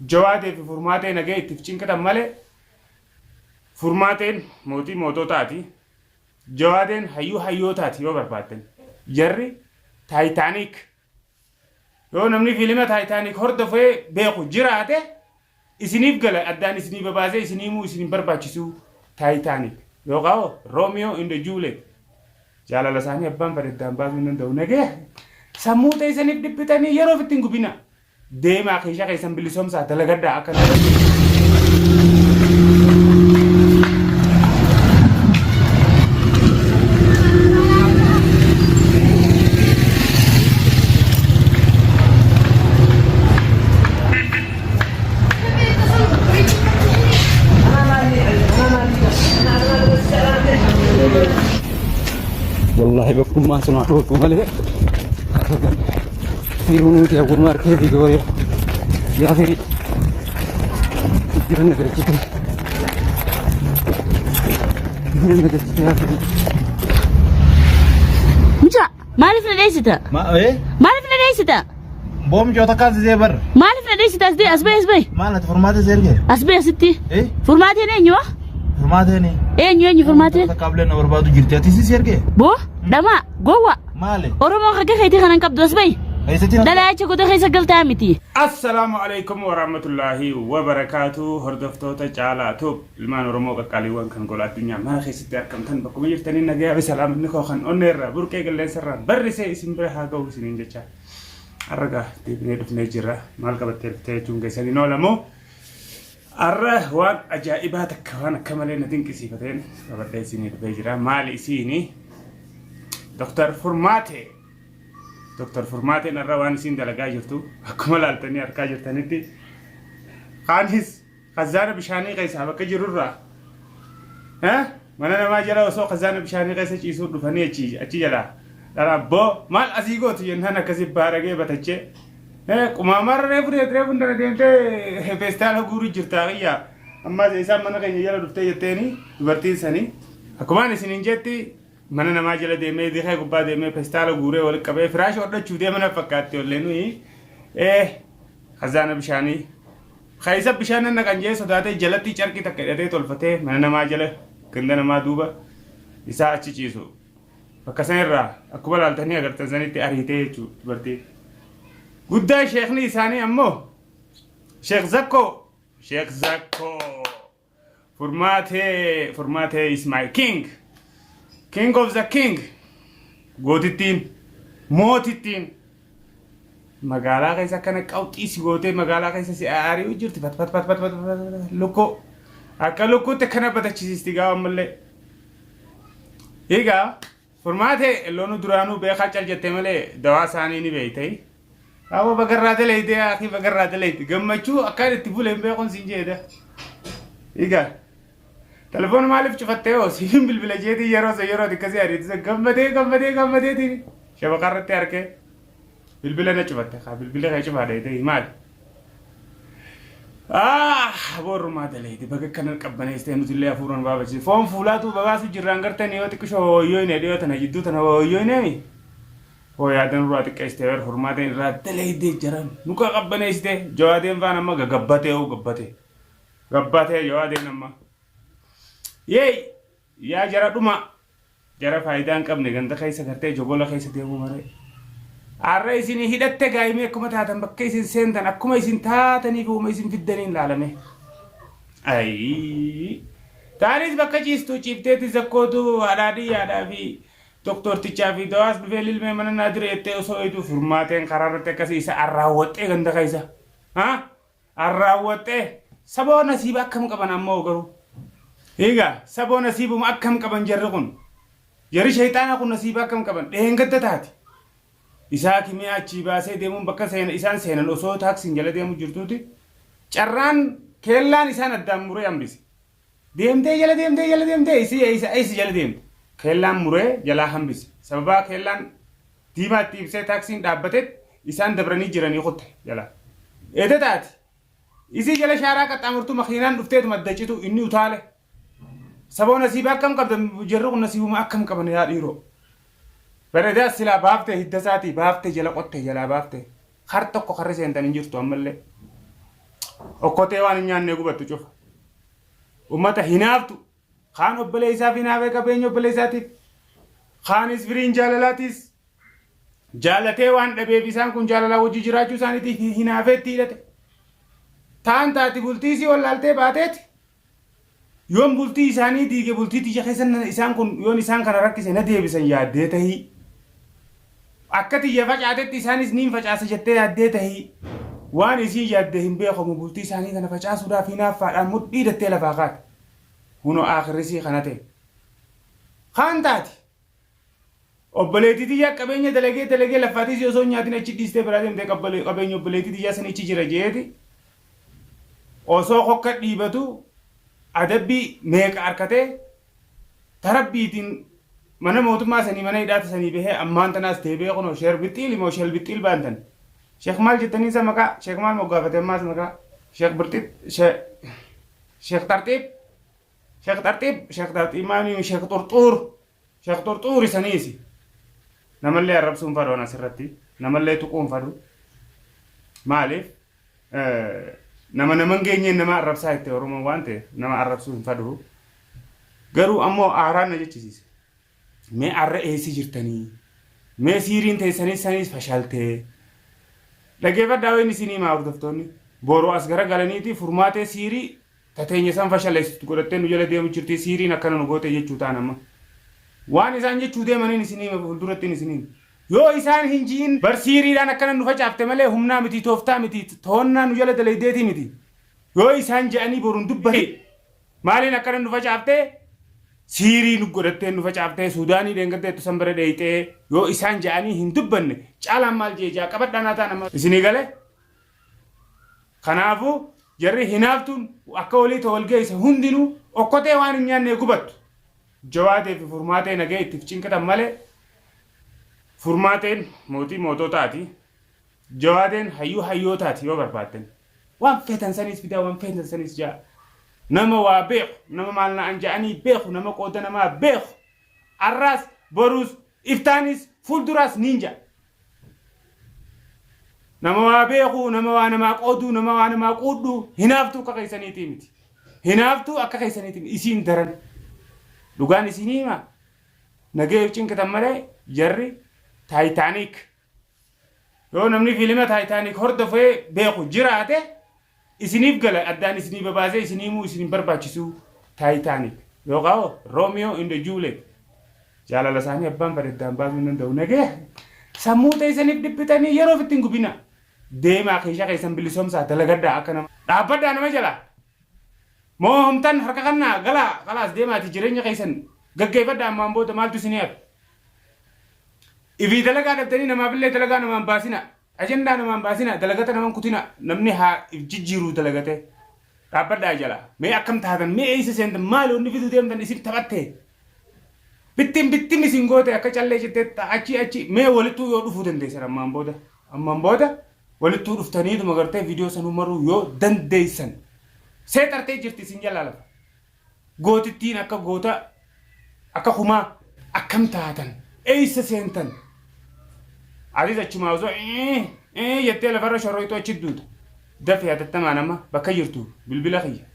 جوادي في فرماتي نجاي تفشين كده ماله فرماتين موتي موتو تاتي جوادين هيو تاتي يو برباتن جري تايتانيك يو نمني فيلم تايتانيك هرد في بيخو جراته إسنيف قلا أدان إسنيف بازه إسنيمو إسنيف برباتشيسو تايتانيك يو قاو روميو إن جوليت جالا لساني أبان بردان باز من دو نجاه سمو تايسنيف دبتاني يرو في تنقو بينا ديما خيشا كيسان بلسوم ساعة لغدا أكنا والله بكم ما سمعتوكم عليه يرونك يا قمار كيف يقول يا أخي جرنا كذا جرنا كذا يا أخي مجا ما عرفنا ليش ده ما ايه ما عرفنا ليش ده بوم جو تكاد زي بر ما عرفنا ليش ده أسبي ما لا تفرمات زي رجع أسبي يا ستي ايه فرماتي نينيو فرمات هني نينيو فرماتي قبل نور بعد جرتي تيسي سيرجع بو دما جوا مالي أورو ما خكي خيتي خنان كبدو أسبي اي ستي لا لا أشوف ده خيس قل تامتي السلام عليكم ورحمة الله وبركاته هردفتو تجعل توب المان ورمو قاليوان كان قول الدنيا ما خيس تركم تن بكم يفتني نجيا بسلام نكو خان أنير بركة قلنا سران برسي اسم برها جو سنين جتة أرجع تبني دفن جرا مالك بترتاح جونج سنين نولمو أره وان أجائباتك كمان كمالين ندين كسيفتين فبدأ سنين بيجرا مالي سيني دكتور فرماتي نروان سين دلقا جرتو أكمل التاني أركا جرتانيتي خانيس خزانة بشاني قيسا بك جرورا ها مانا ما جرا وسو خزانة بشاني قيسا چيسو دفاني أچي جلا دارا بو مال أسيقو تيجنهانا كسيب بارغي بتاچه ها قمامار ريفون دارا ديمته بيستالو غوري جرتاقيا أما زيسا مانا قيني جلا دفته يتيني دبرتين ساني أكمان سنين جتي mana nama jala deme dikhe gubba deme pestalo gure wal kabe firash orda chude mana fakkatte olle nui khazana bishani khaysa bishana na kanje sodate jalati charki takkade tolfate mana nama jala kinda nama duba isa achi chisu fakkasanirra akubal altani agar tanzaniti arite chu barti gudda sheikhni isani ammo sheikh zakko formate is my king of the king gootittiin mootitiin magaalaa keessa kana qawxii si gootee magaalaa keessa si aari'u jirti pat lukko akka lukkuutti kana batachiisisti gaafa malee egaa formaatee loonu duraanuu beekaa cal jettee malee dawaa isaanii ni beeytee awwa bagarraa daleeytee akhi bagarraa daleeyte gammachuu akkaan itti buleen beekuun siin jeeda egaa تلفون مالف شفتيه سيم بالبلجيتي يرو دكزي اريد غمدي تي شباب قررت اركه بالبلنا شفته خا بالبل غيش بعدي مال بور ما دليدي بقى كان قبنا يستنو تلي افورن بابا فون فولاتو بابا سجران غرتني وتكشو يوين ديو تنجدو تنو يوينمي هو يادن رواتك استير حرماتين رات دليدي جران نوكا قبنا يسته جوادين فانا ما غبته جوادين ما يي يا جرى فايدان قبل غنت خيسه كرتي جوبولا خيسه ديمو مري الرئيسني هدت غايمي كما تاتن بكيسين سنتن اكما يسين تاتني كوما يسين في الدنين العالمي اي تاريخ بكجيستو چيفتي زكوتو ادادي ادا في دكتور تشافي دواس بفيل المن نادر يتي سويتو فرماتين قرارته كسيسه اراوطه غنت خيسه ها اراوطه سبو نصيب كم قبن امو غرو إيجا سبوا نصيبهم أكم كبن جرقون جري شيطان أكون نصيب أكم كبن إنك تتاتي إساك ميا تشيبا سيدمون بكا سين إسان سين الأسو تاكسين جل ديمو جرتوتي شران كيلان إسان الدم مري أمريس ديمتي إيسي جل ديم كيلان مري جلا همبس سببا كيلان تيما تيبسي تاكسين دابتت إسان دبرني جراني خط جلا إيه تاتي إيسي جل شارع كتامرتو مخينان دفتت مدجتو إني وطاله سبوا نصيب أكم قبل جرّو نصيبهم أكم قبل يا إيرو فردا سلا بافته هدساتي بافته جلا قطة جلا بافته خرطة كخرج عند نجور تومل له okkotee waan hin nyaanne gubattu cufa ummata hinaaftu kaan obbolee isaaf hinaafee qabeenya obbolee isaatiif kaanis firiin jaalalaatis jaalatee waan dhabeef isaan kun jaalalaa wajji jiraachuu isaaniitiif hinaafeetti hidhate taan taati bultii si wallaaltee baateeti yoon bultii isaanii diige bultii tiyya keessan isaan kun yoon isaan kana rakkise na deebisan yaaddee tahii akka tiyya facaatetti isaanis niin facaasa jettee yaaddee tahii waan isii yaadde hin beekamu bultii isaanii kana facaasuudhaaf hinaaffaadhaan mudhii dattee lafaa kaate hunoo aakirisii kana ta'e kaan taati obboleettii tiyya qabeenya dalagee laffaatis osoo nyaatin achi dhiistee biraa deemtee qabeenya obboleettii tiyyaa sanichi jira jeeti osoo hokka dhiibatu adabbii meeqa arkatee tarabbiitiin mana mootummaa sanii mana hidhaata sanii bahee ammaan tanaas ta'e beekunoo sheerbixxiil immoo sheelbixxiil baantan sheek maal jettanii isa maqaa sheek maal moggaafatee ammaas maqaa sheek birxit sheek tarxiib maanii sheek xurxuur isaniisi namallee arrabsuun fadhoon asirratti namallee tuquun fadhu maaliif nama naman geenyeen nama arrabsaa itti oromoon waan ta'eef nama arrabsuu hin fadhu garuu ammoo aaraan na jechisiise mee arra eessi jirtanii mee siiriin teessanis sanis fashaaltee dhageeffadhaa wayin isinii maa hordoftoonni boroo as gara galaniiti furmaatee siirii tateenya san fashaleessitu godhattee nu jala deemu jirti siiriin akkana nu goote jechuu ta'an amma waan isaan jechuu deemaniin isinii fuuldurattiin isinii yoo isaan hin jiin bar siiriidhaan akkana nu facaafte malee humnaa miti tooftaa miti toonnaa nu jala dalaydeetii miti yoo isaan je'anii boruun dubbate maaliin akkana nu facaafte siirii nu godhattee nu facaaftee suudaanii deengatteettu san bira dheeyxee yoo isaan je'anii hin dubbanne caalaan maal jeejaa qabadhaanaa ta'an amma isinii gale kanaafuu jarri hinaaftuun akka walii ta'u walgeessa hundinuu okkotee waan hin nyaanne gubattu jawaatee fi furmaatee nagee ittiif cinqatan malee furmaateen mootii moototaati jawaateen hayyuu hayyootaati yoo barbaaddan waan feetan sanis fidaa waan feetan sanis jaa nama waa beeku nama maal na'an ja'anii beeku nama qooda namaa beeku arraas boruus iftaanis fuulduraas ninja nama waa beeku nama waa namaa qooduu nama waa namaa quudhuu hinaaftuu akka keessaniitii miti hinaaftuu akka keessaniitii miti isiin daran dhugaan isinii hima nagee cinqatan malee jarri Titanic yoo namni fiilima Titanic hordofee beeku jiraate isiniif gala addaan isinii babaasee isiniimuu isiniin barbaachisu Titanic yookaan Romeo and Juliet jaalala isaanii abbaan bareeddaan baasuu hin danda'u nagee sammuu ta'isaniif dhiphitanii yeroo ittiin gubina deemaa keeshaa keessan bilisoomsaa dalagaddaa akka nama dhaabbaddaa nama jala moo homtan harka kannaa galaa kalaas deemaati jireenya keessan gaggeeffaddaa ammaan booda maaltu isinii hafe ifi dalagaa dhabdanii namaaf illee dalagaa namaan baasina ajandaa namaan baasina dalagata namaan kutina namni haa jijjiiruu dalagate dhaabbadhaa jala mee akkam taatan mee eessa seentan maali onni fidu deemtan isin taphatte bittim isin goote akka callee jettee achi mee walittuu yoo dhufuu dandeessan ammaan booda walittuu dhuftaniituma gartee viidiyoo sanuu maruu yoo dandeessan seexartee jirti isin jala lafa gootittiin akka goota akka kumaa akkam taatan eessa seentan Aziz achuma osoo jettee lafarra shorroitu achi duuta dafee hatattamaa nama bakka jirtu bilbila kiyya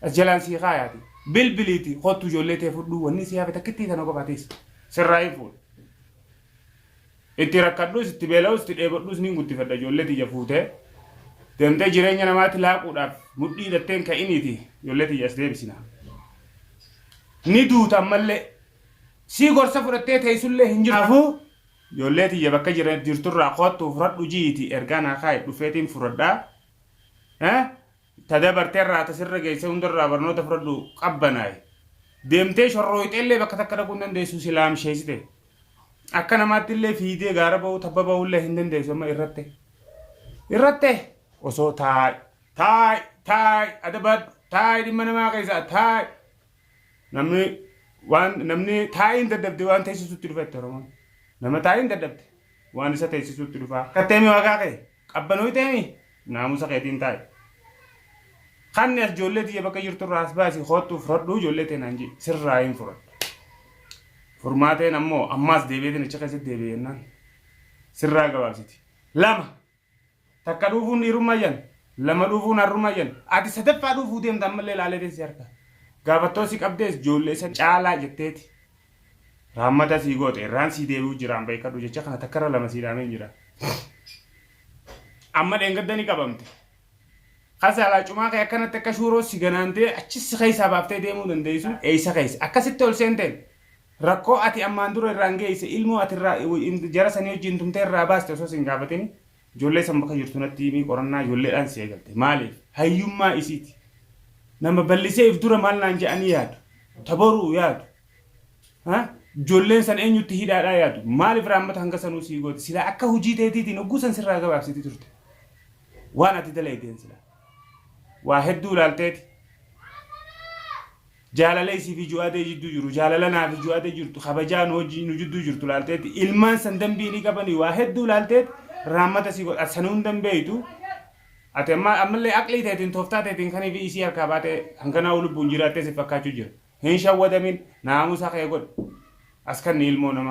as jalaan sii kaayaati bilbiliiti kottu ijoollee ta'e fudhuu wanni sii hafe takkittii sana qofaatis sirraa hin fuudhu itti rakkadhuus itti beela'uus itti dheebadhuus niin guttifadha ijoollee tiyya fuutee deemtee jireenya namaatti laaquudhaaf mudhii hidhatteen ka'iniiti ijoollee tiyya as deebisina ni duuta ammallee sii gorsa fudhattee teessullee hin jiru ijoollee tiyya bakka jirturraa kottu fudhadhu jiiti ergaa naa kaa'e dhufeetiin fudhadhaa tadabarteerraa tasirra geesse hundarraa barnoota fudhadhu qabbanaa'e deemtee shorrooyxeellee bakka takka dhaquu hin dandeessu silaam sheessite akka namaatti illee fiidee gaara ba'uu tabba ba'uullee hin dandeessu amma irratte osoo taa'e adabadhu taa'e dhimma namaa keessaa taa'e namni taa'een daddabde waan teessisuutti dhufetti oromoon nama taa'een daddabde waan isa teessisuutti dhufaa katteemi waaqaa ka'e qabbanuu ta'emi naamusa keetiin taa'e kanni as ijoollee tiyya bakka jirturraa as baasii hoottuuf fudhadhuu ijoollee ta'e naan jedhi sirraa hin fudhadhu furmaateen ammoo ammaas deebi'eetiin achi keessatti deebi'ennaan sirraa gabaabsiti lama takka dhuufuun dhiirummaa jan lama dhufuun harruma jen ati sadaffaa dhufuu deemta ammallee ilaalee si harka gaafattoo si qabdees ijoollee san caalaa jetteeti raammata sii goote irraan sii deebi'u jiraan beekadhu jecha kana takkarra lama sii dhaamee jira amma dheengaddanii qabamte kasaalaa cumaa kee akkanatti akka shuuroo si ganaantee achis keessa baaftee deemuu dandeessu eessa keessa akkasitti ol seenteen rakkoo ati ammaan dura irraan geesse ilmoo ati irraa jara sanii wajjin tumtee irraa baaste osoo sin gaafatini ijoollee san bakka jirtu natti himii qorannaa ijoolleedhaan si eegalte maaliif hayyummaa isiiti nama ballisee if dura maal naan je'anii yaadu taboruu yaadu ijoolleen san eenyutti hidhaadhaa yaadu maaliif raammata hanga sanuu sii goote sila akka hojii teetiitiin ogguu san sirraa gabaabsiti turte waan ati dalaydeen sila waa hedduu ilaalteeti jaalala isii fi ju'aatee jidduu jiru jaalala naa fi ju'aatee jirtu kabajaan hojii nu jidduu jirtu ilaalteeti ilmaan san dambii ni qabanii waa hedduu ilaalteeti raammata sii godha sanuun dambeeytu ati ammallee aqlii teetiin tooftaa teetiin kanii fi isii harkaa baatee hanganaa lubbuun jiraattee si fakkaachuu jira hin shawwadamin naamusa kee godhe as kan ilmoo namaa